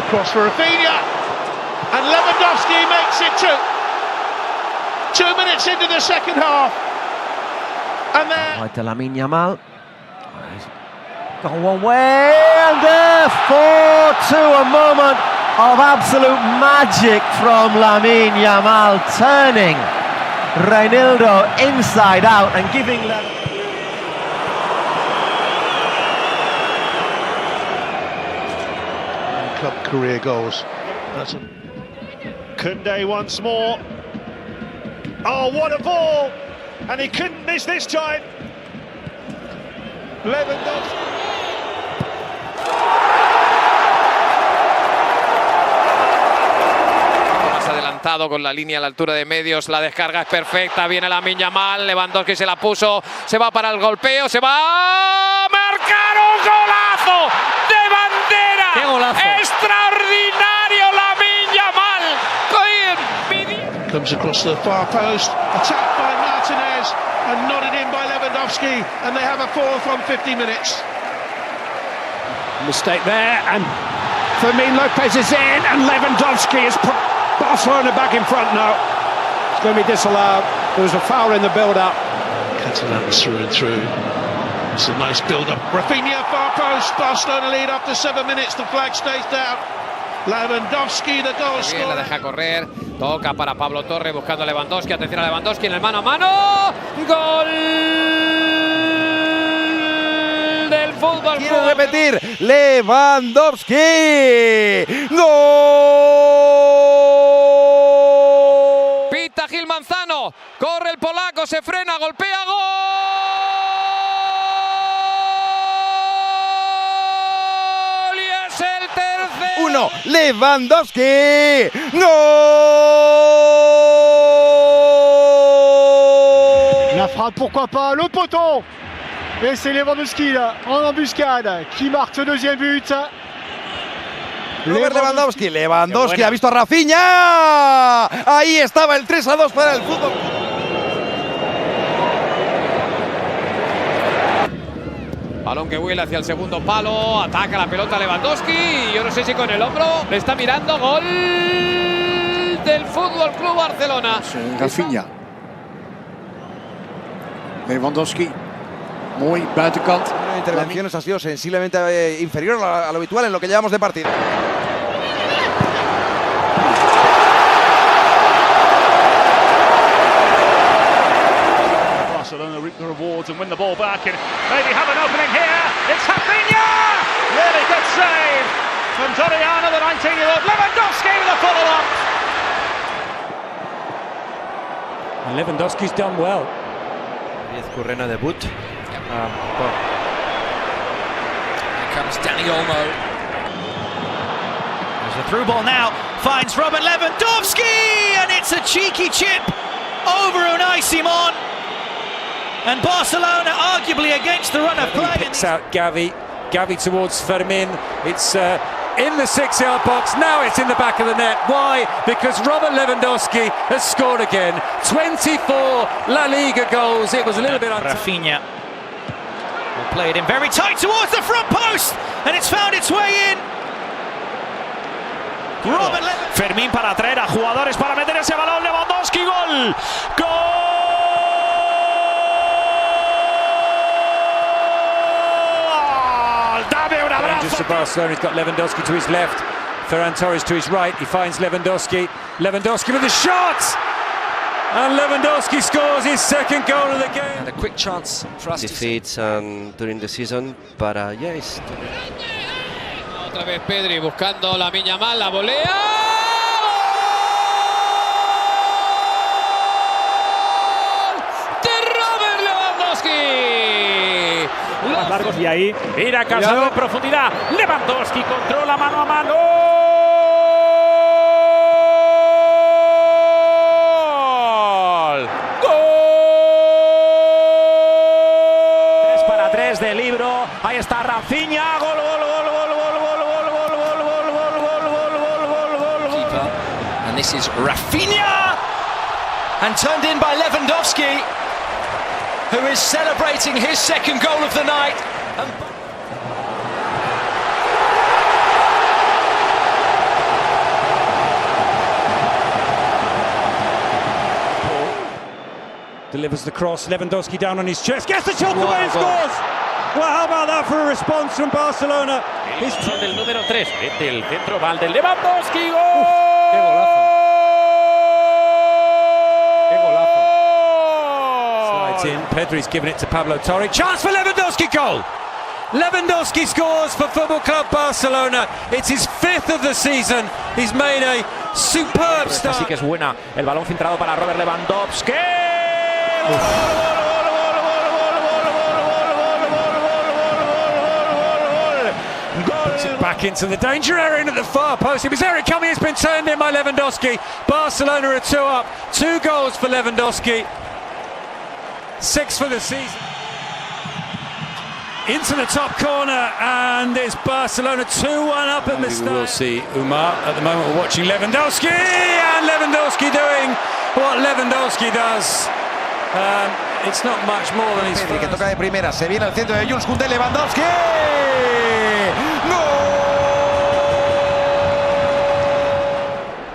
cross for Rafinha, and Lewandowski makes it 2 minutes into the second half, and there. Right to Lamine Yamal. Gone one way, and there 4-2, a moment of absolute magic from Lamine Yamal, turning Reinildo inside out and giving club career goals. That's a... Koundé once more. Oh, what a ball! And he couldn't miss this time. Lewandowski. Más adelantado con la línea a la altura de medios, la descarga es perfecta, viene Lamine Yamal, Lewandowski se la puso, se va para el golpeo, se va a marcar un golazo de bandera. ¡Qué golazo! Extraordinario Lamine Yamal. Comes across the far post, attacked by Martinez and nodded in by Lewandowski, and they have a fourth on 50 minutes. Mistake there, and Fermin Lopez is in, and Lewandowski is put Barcelona back in front now. It's going to be disallowed. There was a foul in the build-up. Catalans through and through. It's a nice build-up. Rafinha, far post. Barcelona lead after 7 minutes. The flag stays down. Lewandowski, the goal scorer. La deja correr, toca para Pablo Torre buscando a Lewandowski. Atención a Lewandowski en el mano a mano. Gol del Fútbol Quiere Club. repetir Lewandowski. ¡Gol! Pita Gil Manzano, corre el polaco, se frena, golpea, gol. Y es el tercero. 1, Lewandowski. ¡Gol! La frappe, pourquoi pas, le poteau. Et c'est Lewandowski là, en embuscade, qui marque ce deuxième but. Robert Lewandowski. Lewandowski ha visto a Rafinha. Ahí estaba el 3-2 para el fútbol. Balón que vuela hacia el segundo palo, ataca la pelota Lewandowski, yo no sé si con el hombro, le está mirando, gol del Fútbol Club Barcelona. Rafinha. Lewandowski. Muy buitenkant. La intervención ha sido sensiblemente inferior a lo habitual en lo que llevamos de partido. Barcelona reap the rewards and win the ball back and maybe have an opening here. It's Rafinha! Really good save from Doriana, the 19-year-old. Lewandowski with a follow-up. And Lewandowski's done well. 10 Currena debut. Here comes Dani Olmo. There's a through ball now, finds Robert Lewandowski, and it's a cheeky chip over Unai Simon. And Barcelona arguably against the run of play. He picks out Gavi towards Fermin. It's in the 6-yard box, now it's in the back of the net. Why? Because Robert Lewandowski has scored again. 24 La Liga goals. It was a little bit Rafinha will play it in very tight towards the front post, and it's found its way in. Robert Fermín para traer a jugadores para meter ese balón. Lewandowski, gol. ¡Gol! Dame un abrazo. Just to Barcelona, he's got Lewandowski to his left, Ferran Torres to his right. He finds Lewandowski. Lewandowski with a shot! And Lewandowski scores his second goal of the game. And a quick chance for us defeats during the season, but yeah, it's... Otra vez Pedri buscando Lamine Yamal, la volea. ¡Gol de Robert Lewandowski! Más largos y ahí, mira Casado en profundidad. Lewandowski controla mano a mano. De libro, ahí está Rafinha, gol, gol, gol, gol, gol, gol, gol, gol, gol, gol, gol, gol, gol, gol, gol, gol. And this is Rafinha, and turned in by Lewandowski, who is celebrating his second goal of the night. delivers the cross. Lewandowski down on his chest, gets the shot away and scores. Well, how about that for a response from Barcelona? El del número 3, mete el centro, va al de Lewandowski, ¡gol! ¡Qué golazo! ¡Qué golazo! Slides in, Pedri's given it to Pablo Torre. Chance for Lewandowski, goal! Lewandowski scores for Football Club Barcelona. It's his 5th of the season. He's made a superb start. Así que es buena, el balón filtrado para Robert Lewandowski. Puts it back into the danger area and at the far post. It was Eric coming, it's been turned in by Lewandowski. Barcelona are 2 up. 2 goals for Lewandowski. 6 for the season. Into the top corner, and it's Barcelona 2-1 up at the start. We will see Umar. At the moment we're watching Lewandowski, and Lewandowski doing what Lewandowski does. It's not much more than his Pedri, que toca de primera, se viene al centro de Jules Koundé, Lewandowski. ¡Gol!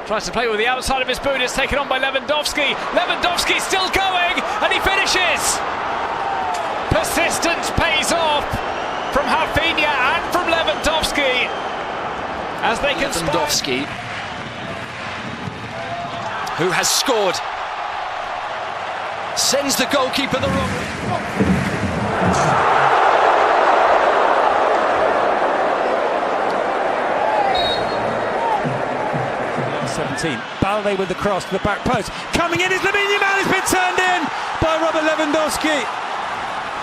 Tries to play with the outside of his boot, it's taken on by Lewandowski. Lewandowski still going, and he finishes. Persistence pays off from Rafinha and from Lewandowski as they can. Lewandowski, who has scored, sends the goalkeeper the wrong way. 17. Balde with the cross to the back post. Coming in is Lamine Yamal, has been turned in by Robert Lewandowski.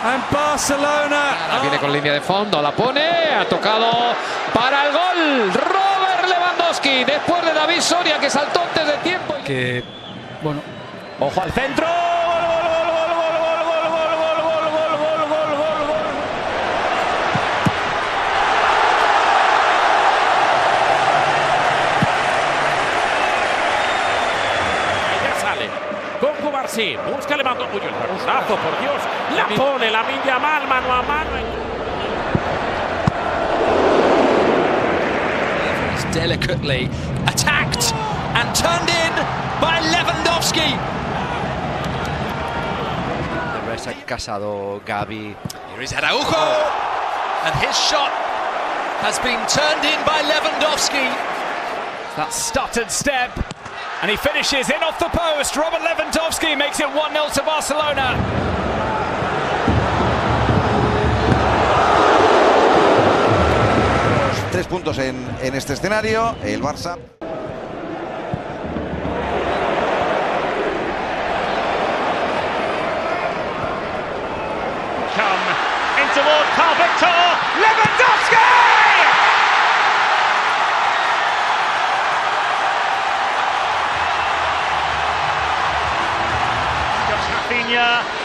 And Barcelona. Viene con línea de fondo, la pone, ha tocado para el gol. Robert Lewandowski, después de David Soria que saltó antes de tiempo. Que, bueno, Ojo al centro. Con Cubarsí, busca Lewandowski, uy, el brazo, por Dios, la pone Lamine Yamal mano a mano. Delicately attacked and turned in by Lewandowski. The rest are Casado, Gavi. Here is Araujo, and his shot has been turned in by Lewandowski. That stuttered step. And he finishes in off the post. Robert Lewandowski makes it 1-0 to Barcelona. 3 puntos en este escenario. El Barça. Come in toward Carl Victor. Lewandowski!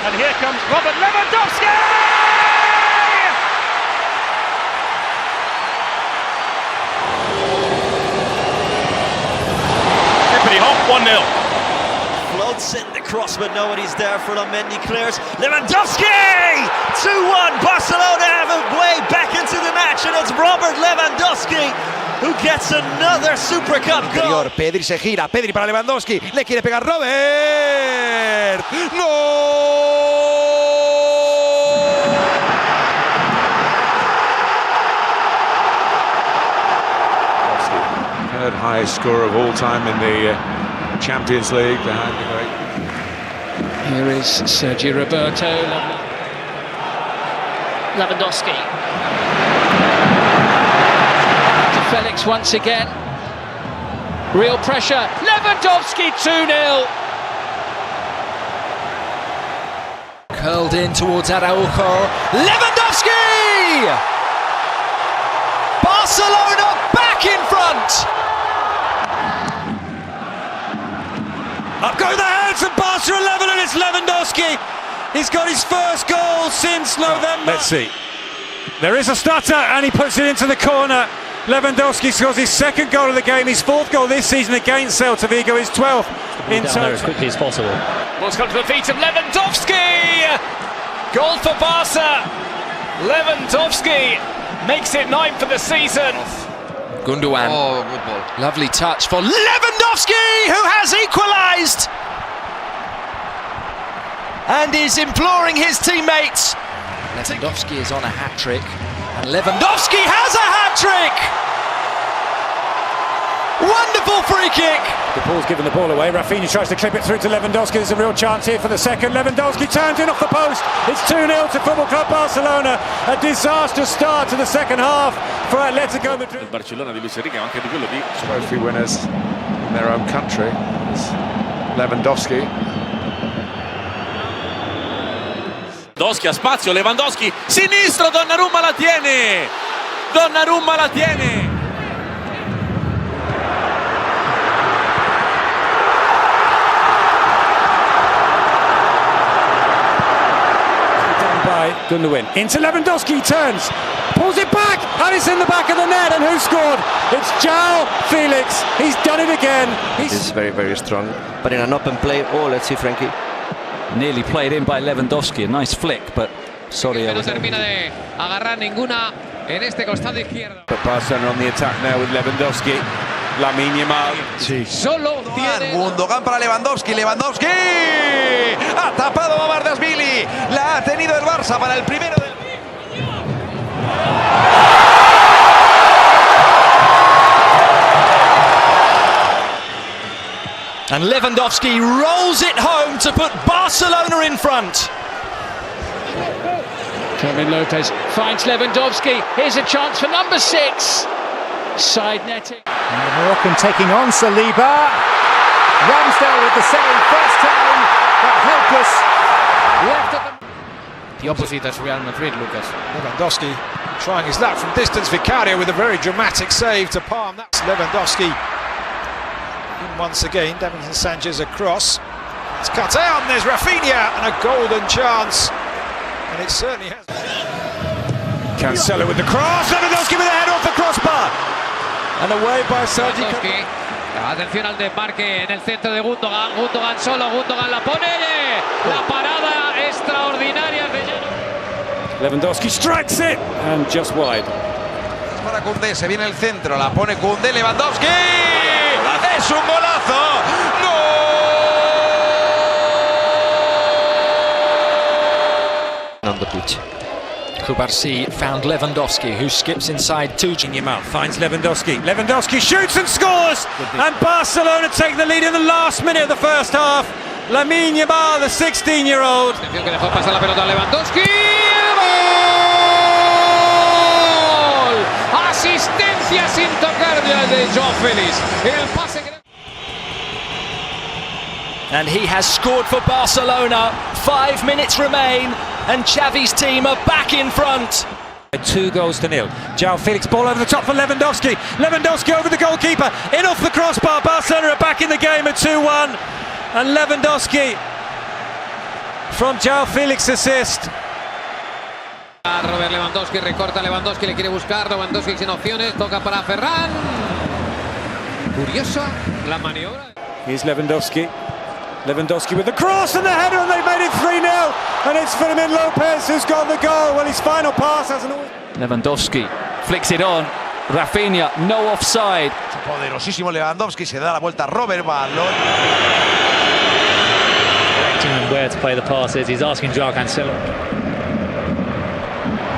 And here comes Robert Lewandowski! Tippity hop, 1-0. floats in the cross, but nobody's there for them. Mendy clears. Lewandowski! 2-1. Barcelona have a way back into the match, and it's Robert Lewandowski who gets another Super Cup goal. Pedri se gira, Pedri para Lewandowski, le quiere pegar Robert. ¡No! Third highest scorer of all time in the Champions League behind the great. Here is Sergio Roberto. Lewandowski. To Felix once again. Real pressure. Lewandowski 2-0. Curled in towards Araujo. Lewandowski! Barcelona back in front. Up go the hands of Barca 11, and it's Lewandowski. He's got his first goal since November. Let's see. There is a stutter, and he puts it into the corner. Lewandowski scores his second goal of the game, his fourth goal this season against Celta Vigo, his 12th in total. As quickly as possible. Ball's come to the feet of Lewandowski. Goal for Barca. Lewandowski makes it 9 for the season. Gundogan. Oh, good ball. Lovely touch for Lewandowski, who has equalised. and is imploring his teammates. Lewandowski is on a hat-trick, and Lewandowski has a hat-trick! Wonderful free kick! De Paul's given the ball away. Rafinha tries to clip it through to Lewandowski. There's a real chance here for the second. Lewandowski turns in off the post. It's 2-0 to Football Club Barcelona. A disastrous start to the second half for Atletico Madrid. Il Barcellona di Luis Enrique, anche di quello di trophy winners in their own country. It's Lewandowski. Lewandowski ha spazio, Lewandowski sinistro, Donnarumma la tiene. Donnarumma la tiene. Gundogan into Lewandowski, turns, pulls it back, and it's in the back of the net. And who scored? It's João Felix. He's done it again. He's very, very strong. But in an open play, let's see Frankie. Nearly played in by Lewandowski. A nice flick, but sorry. No termina de agarrar ninguna en este costado izquierdo. But Barcelona on the attack now with Lewandowski. Lamine Yamal. Sí. Solo tiene Gundogan para Lewandowski. Lewandowski ha tapado a Bardasvili. La ha tenido el Barça para el primero del. And Lewandowski rolls it home to put Barcelona in front. Fermin Lopez finds Lewandowski. Here's a chance for number 6. Side netting. And Moroccan taking on Saliba. Ramsdale with the save. First time, but helpless. Left at the opposite as Real Madrid, Lucas. Lewandowski trying his luck from distance. Vicario with a very dramatic save to palm. That's Lewandowski. In once again, Davinson Sanchez across. It's cut out, and there's Rafinha, and a golden chance. And it certainly has. Cancelo with the cross. Lewandowski with a head off the crossbar. And away by Sergio. Atención al desmarque en el centro de Gundogan. Gundogan solo, Gundogan la pone. La parada extraordinaria de Lewandowski strikes it and just wide. Para Koundé, se viene el centro, la pone Koundé, Lewandowski. ¡Es un golazo! On the pitch. Kubarsi found Lewandowski, who skips inside two. Yamal finds Lewandowski. Lewandowski shoots and scores! And Barcelona take the lead in the last minute of the first half. Lamine Yamal, the 16-year-old. Atención que dejó pasar la pelota a Lewandowski. ¡Gol! Asistencia sin tocar de João Felix. El pase que... And he has scored for Barcelona. 5 minutes remain, and Xavi's team are back in front. 2-0. João Felix, ball over the top for Lewandowski. Lewandowski over the goalkeeper, in off the crossbar. Barcelona are back in the game at 2-1. And Lewandowski from João Felix assist. Robert Lewandowski, recorta Lewandowski, le quiere buscar. Lewandowski sin opciones, toca para Ferran. Curiosa la maniobra. Here's Lewandowski. Lewandowski with the cross and the header, and they've made it 3-0. And it's Fermin Lopez who's got the goal. Well, his final pass hasn't always... Lewandowski flicks it on. Rafinha, no offside. Poderosísimo Lewandowski, se da la vuelta Robert balón. Directing him where to play the passes. He's asking João Cancelo.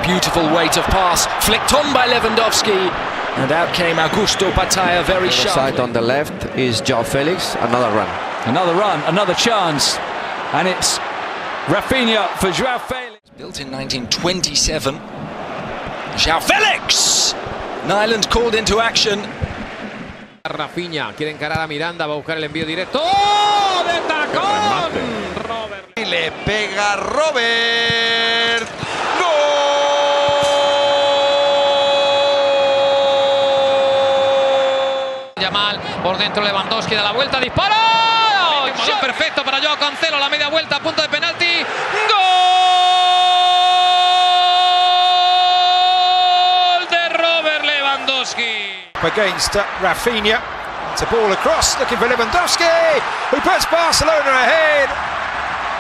Beautiful weight of pass, flicked on by Lewandowski. And out came Augusto Batalla very sharply. Side on the left is João Felix. Another run. Another run, another chance. And it's Rafinha for João Felix. Built in 1927. João Felix! Nyland called into action. Rafinha quiere encarar a Miranda, va a buscar el envío directo. ¡Oh! ¡De tacón! Robert. Y le pega Robert. ¡Gol! Yamal por dentro, Lewandowski da la vuelta, dispara. Balón perfecto para João Cancelo, la media vuelta a punto de penalti. ¡Gol de Robert Lewandowski! Against Rafinha. It's a ball across, looking for Lewandowski, who puts Barcelona ahead.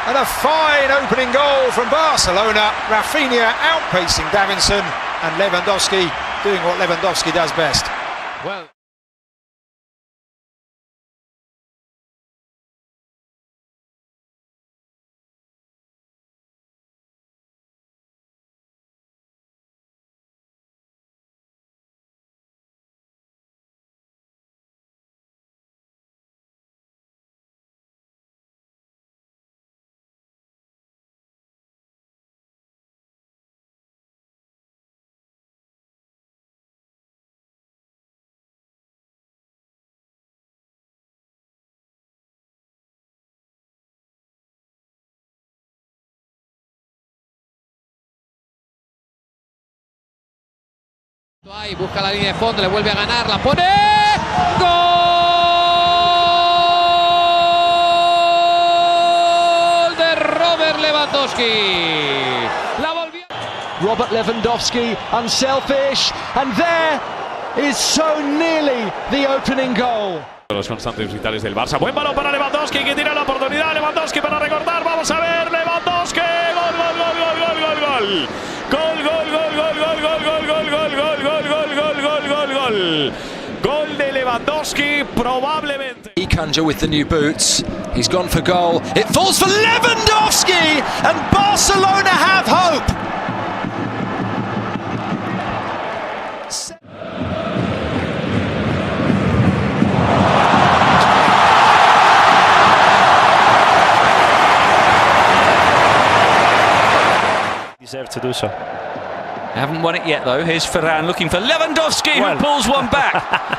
And a fine opening goal from Barcelona. Rafinha outpacing Davinson, and Lewandowski doing what Lewandowski does best. Well. Ahí busca la línea de fondo, le vuelve a ganar, la pone. ¡Gol de Robert Lewandowski! La volvió. Robert Lewandowski, unselfish, and there is so nearly the opening goal. Los constantes vitales del Barça. Buen balón para Lewandowski, que tiene la oportunidad. Lewandowski para recortar. Vamos a ver. Lewandowski. Gol, gol, gol, gol, gol, gol, gol. Gol, gol, gol, gol, gol, gol, gol, gol, gol, gol, gol, gol, gol, gol, gol, gol. Gol de Lewandowski, probablemente. Ekunja with the new boots. He's gone for goal. It falls for Lewandowski, and Barcelona have hope. Deserve to do so. Haven't won it yet though. Here's Ferran looking for Lewandowski, who pulls one back.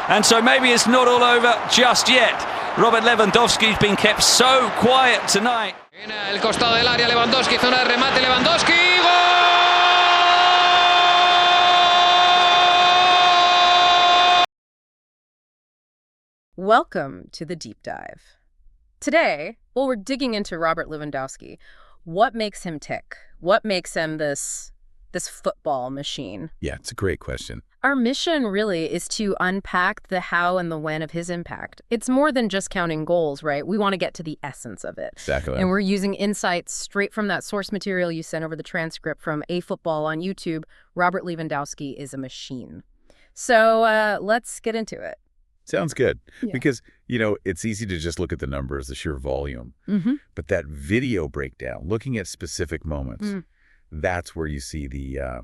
And so maybe it's not all over just yet. Robert Lewandowski's been kept so quiet tonight. En el costado del área, Lewandowski, zona de remate, Lewandowski, ¡gol! Welcome to the deep dive. Today, we're digging into Robert Lewandowski. What makes him tick? What makes him this football machine? Yeah, it's a great question. Our mission really is to unpack the how and the when of his impact. It's more than just counting goals, right? We want to get to the essence of it. Exactly. And we're using insights straight from that source material you sent over the transcript from A-Football on YouTube. Robert Lewandowski is a machine. So let's get into it. Sounds good. Yeah. Because, it's easy to just look at the numbers, the sheer volume. Mm-hmm. But that video breakdown, looking at specific moments, that's where you see the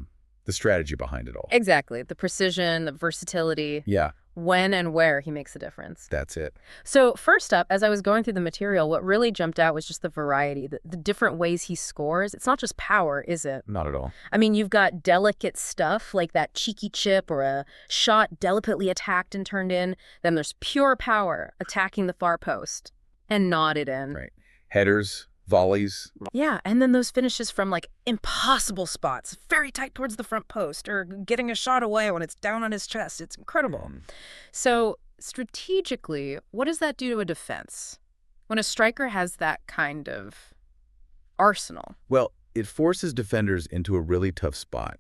strategy behind it all. Exactly. The precision, the versatility. Yeah. When and where he makes a difference. That's it. So first up, as I was going through the material, what really jumped out was just the variety, the different ways he scores. It's not just power, is it? Not at all. I mean, you've got delicate stuff like that cheeky chip or a shot delicately attacked and turned in. Then there's pure power attacking the far post and nodded in. Right. Headers, volleys. Yeah, and then those finishes from like impossible spots, very tight towards the front post, or getting a shot away when it's down on his chest. It's incredible. So strategically, what does that do to a defense when a striker has that kind of arsenal? Well, it forces defenders into a really tough spot.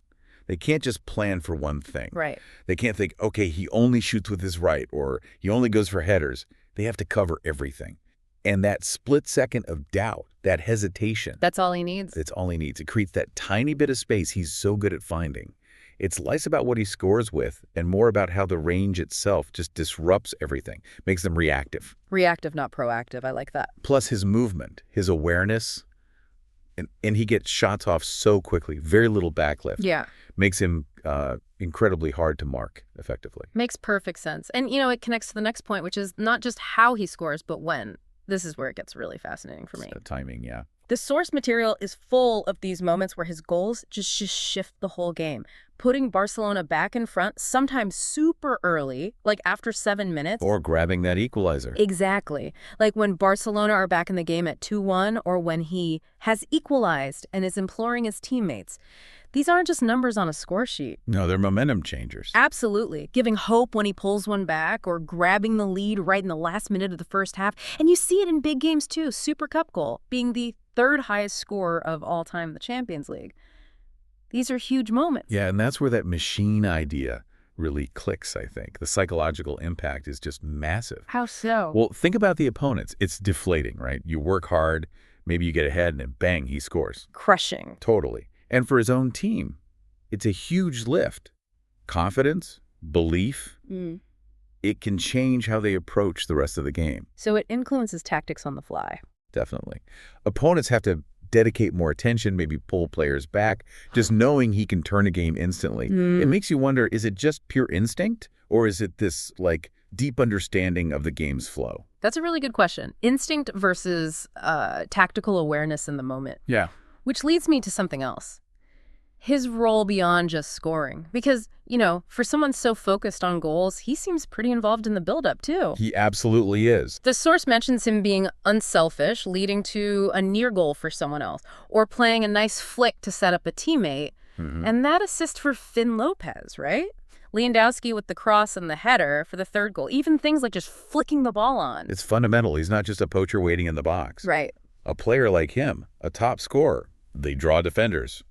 They can't just plan for one thing. Right. They can't think, okay, he only shoots with his right, or he only goes for headers. They have to cover everything. And that split second of doubt, that hesitation. That's all he needs. It's all he needs. It creates that tiny bit of space he's so good at finding. It's less about what he scores with and more about how the range itself just disrupts everything, makes them reactive. Reactive, not proactive. I like that. Plus his movement, his awareness, and he gets shots off so quickly, very little backlift. Yeah. Makes him incredibly hard to mark effectively. Makes perfect sense. And, it connects to the next point, which is not just how he scores, but when. This is where it gets really fascinating for me. Timing, yeah. The source material is full of these moments where his goals just shift the whole game, putting Barcelona back in front, sometimes super early, like after 7 minutes. Or grabbing that equalizer. Exactly. Like when Barcelona are back in the game at 2-1, or when he has equalized and is imploring his teammates. These aren't just numbers on a score sheet. No, they're momentum changers. Absolutely. Giving hope when he pulls one back or grabbing the lead right in the last minute of the first half. And you see it in big games too. Super Cup goal being the third highest scorer of all time in the Champions League. These are huge moments. Yeah, and that's where that machine idea really clicks, I think. The psychological impact is just massive. How so? Well, think about the opponents. It's deflating, right? You work hard, maybe you get ahead, and then bang, he scores. Crushing. Totally. And for his own team, it's a huge lift. Confidence, belief, it can change how they approach the rest of the game. So it influences tactics on the fly. Definitely. Opponents have to dedicate more attention, maybe pull players back, just knowing he can turn a game instantly. It makes you wonder, is it just pure instinct, or is it this, deep understanding of the game's flow? That's a really good question. Instinct versus tactical awareness in the moment. Yeah. Which leads me to something else. His role beyond just scoring. Because, for someone so focused on goals, he seems pretty involved in the build-up, too. He absolutely is. The source mentions him being unselfish, leading to a near goal for someone else, or playing a nice flick to set up a teammate. And that assist for Finn Lopez, right? Lewandowski with the cross and the header for the third goal. Even things like just flicking the ball on. It's fundamental. He's not just a poacher waiting in the box. Right. A player like him, a top scorer, they draw defenders.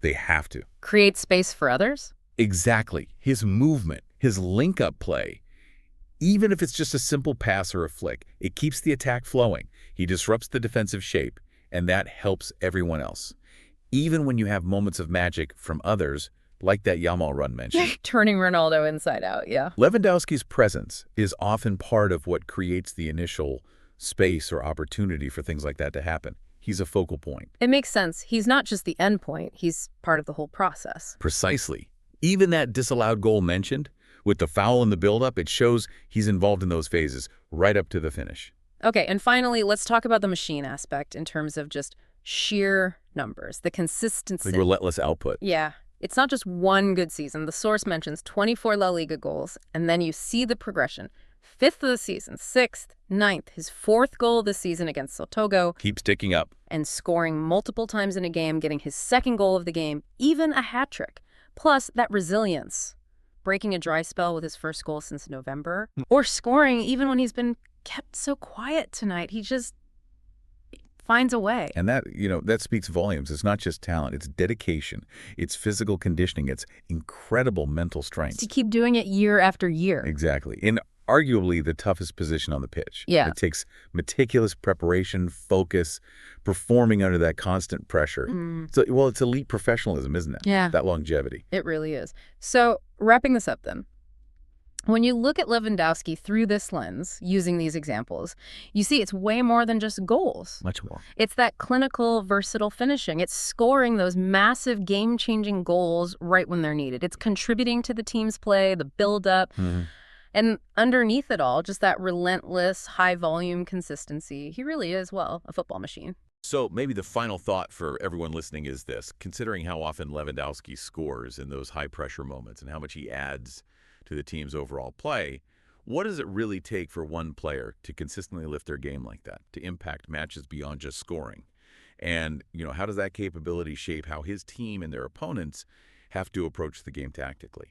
They have to. Create space for others? Exactly. His movement, his link-up play, even if it's just a simple pass or a flick, it keeps the attack flowing. He disrupts the defensive shape, and that helps everyone else. Even when you have moments of magic from others, like that Yamal run mentioned. Turning Ronaldo inside out, yeah. Lewandowski's presence is often part of what creates the initial space or opportunity for things like that to happen. He's a focal point. It makes sense. He's not just the end point. He's part of the whole process. Precisely. Even that disallowed goal mentioned, with the foul and the build-up, it shows he's involved in those phases right up to the finish. Okay, and finally, let's talk about the machine aspect in terms of just sheer numbers, the consistency. The relentless output. Yeah. It's not just one good season. The source mentions 24 La Liga goals, and then you see the progression. 5th of the season, 6th, 9th, his 4th goal this season against Sotogo. Keeps ticking up. And scoring multiple times in a game, getting his 2nd goal of the game, even a hat trick. Plus, that resilience, breaking a dry spell with his 1st goal since November, or scoring even when he's been kept so quiet tonight. He just finds a way. And that, that speaks volumes. It's not just talent. It's dedication. It's physical conditioning. It's incredible mental strength. To keep doing it year after year. Exactly. In arguably the toughest position on the pitch. Yeah. It takes meticulous preparation, focus, performing under that constant pressure. So, well, it's elite professionalism, isn't it? Yeah. That longevity. It really is. So, wrapping this up then. When you look at Lewandowski through this lens, using these examples, you see it's way more than just goals. Much more. It's that clinical, versatile finishing. It's scoring those massive game-changing goals right when they're needed. It's contributing to the team's play, the build-up, and underneath it all, just that relentless, high-volume consistency. He really is, well, a football machine. So maybe the final thought for everyone listening is this. Considering how often Lewandowski scores in those high-pressure moments and how much he adds to the team's overall play, what does it really take for one player to consistently lift their game like that, to impact matches beyond just scoring? And, how does that capability shape how his team and their opponents have to approach the game tactically?